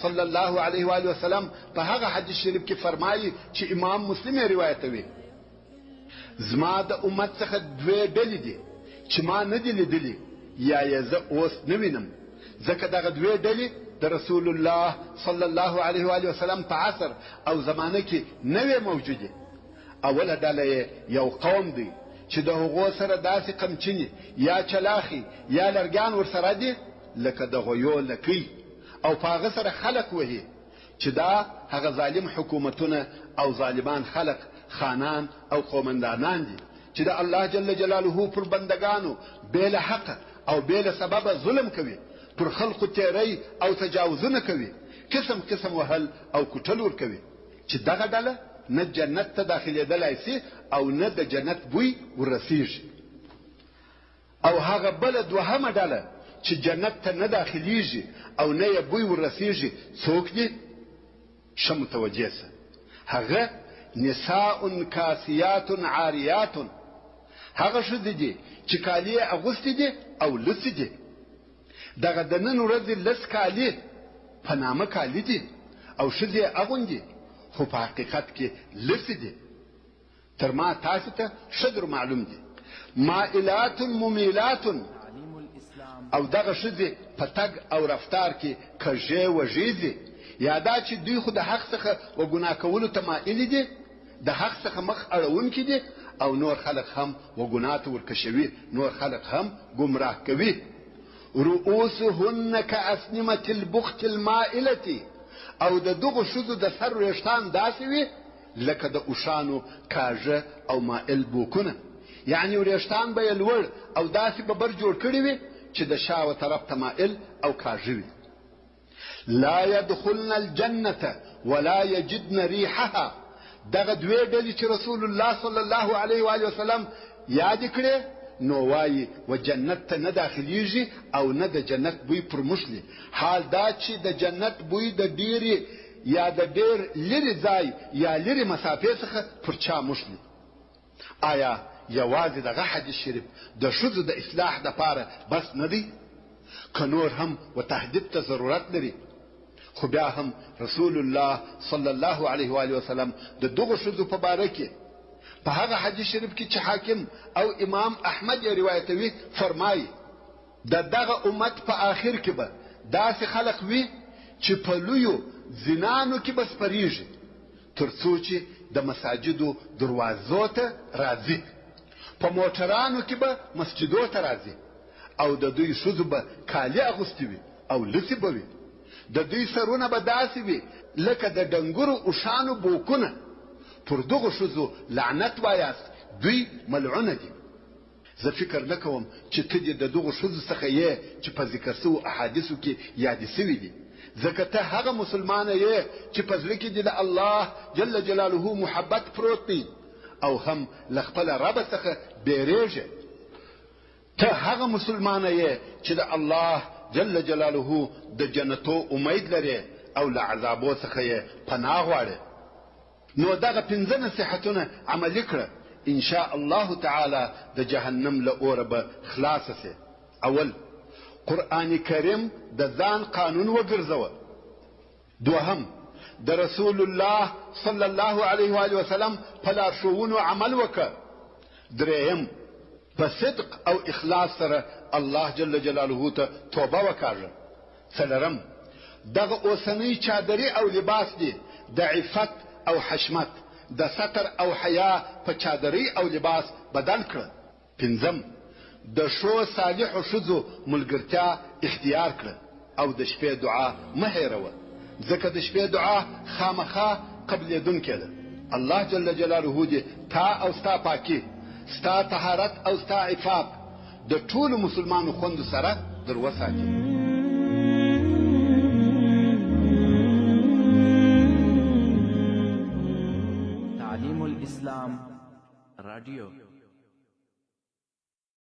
صلی الله علیه و آله وسلم په هغه حدیث شریف کې فرمایي چې امام مسلم یې روایتوي، زما د امت څخه دوه ډلې دي چې ما نه دي لیدلي یا یې زه اوس نه وینم، ځکه دغه دوه ډلې د رسول الله صلی الله علیه و آله وسلم په عصر او زمانه کې نه وې موجودې. اوله ډله یو قوم دی چې د هغو سره داسې قمچینې یا چلاخي یا لرګان ورسره دي لکه د غویو لکۍ، او په هغه سره خلق وهي چې دا هغه ظالم حکومتونه او ظالمان خلق خانان او قومندانان دي چې د الله جل جلاله پر بندگانو بېله حق او بېله سببه ظلم کوي، پر خلقو تیری او تجاوزونه کوي، قسم قسم وهل او کټل ورکوي، چې دغه ډله نه جنت ته داخلېدلی سي او نه د جنت بوی ورسیږي. او هغه بله دوهمه ډله چې جنت ته نه داخلیږي او نه یې بوی ورسیږي څوک دي؟ ښه متوجه سه، هغه نساء کاسیات عاریات، هغه ښځې دي چې کالي یې اغوستي دي او لڅې دي. دغه د نن ورځې لس کالي په نامه کالي دي او ښځې یې اغوندي، خو په حقیقت کې لڅې دي. تر ما تاسو ته ښه در معلوم دي. مائلات ممیلات، او دغه ښځې په تګ او رفتار کې کږې وږې دي، یا دا چې دوی خو د حق څخه و ګناه کولو ته مایلې دي، د حق څخه مخ اړوونکي دي، او نور خلق هم و ګناه ته ورکشوي، نور خلق هم ګمراه کوي. رؤوسهن كأسنمة البخت المائلة، او د دغو ښځو د سر ویښتان داسې وي لکه د اوښانو کاږه او مائل بوکونه، یعنی وریښتان به یې لوړ او داسې ببر جوړ کړي وي چې د شاوه طرف ته مائل او کاږه وي. لا يدخلن الجنة ولا يجدن ريحها، دغه دوی ډلې چې رسول الله صلی الله علیه و آله وسلم یاد کړي نو وایي و جنت ته نه داخلیږي او نه د جنت بوی پر مشلي. حال دا چې د جنت بوی د ډیرې یا د ډیر لرې ځای یا لرې مسافې څخه پر چا مشلي. آیا یوازې دغه حدیث شریف د ښځو د اصلاح دپاره بس نه دی؟ که نور هم و تهدید ته ضرورت لري، خو بیا هم رسول الله صلی الله علیه و آله وسلم د دغو ښځو په باره کې په هغه حدیث شریف کې چې حاکم او امام احمد یې روایتوي فرمایي د دغه امت په آخر کې به داسې خلق وي چې په لویو زنانو کې به سپریږي تر څو چې د مساجدو دروازو ته راځي، په موټرانو کې به مسجدو ته راځي، او د دوی ښځو به کالي اغوستي وي او لڅې به وي، د دوی سرونه به داسې وي لکه د ډنګرو اوښانو بوکونه. پر دغو ښځو لعنت وایاست، دوی ملعونه دي. زه فکر نه کوم چې ته دې د دغو ښځو څخه یې چې په ذکر سوو احادیثو کې یادې سوي دي، ځکه ته هغه مسلمانه یې چې په زړه کې دې د الله جل جلاله محبت پروت دی او هم له خپل رب څخه بیریږي. ته هغه مسلمانه یې چې د الله جل جلاله د جنتو امید لري او له عذابو څخه یې پناه غواړي. نو دغه پنځه نصیحتونه عملي کړه، ان شاء الله تعالی د جهنم له اوره به خلاصه سي. اول، قرآن کریم د ځان قانون وګرځوه. دوهم، د رسول الله صلی الله علیه و آله وسلم په لارښوونو عمل وکړه. دریم، په صدق او اخلاص سره الله جل جلاله ته توبه وکړه. څلورم، دغه اوسنۍ چادري او لباس دی د عفت او حشمت، د ستر او حیا په چادري او لباس بدل کړه. پنځم، د ښو صالحو ښځو ملګرتیا اختیار کړه او د شپې دعا مه هېروه، ځکه د شپې دعا خامخا قبلېدونکې ده. الله جل جلاله دې تا او ستا پاکي، ستا طهارت او ستا عفاف د ټولو مسلمانو خوندو سره در وساتي. تعلیم الاسلام رادیو.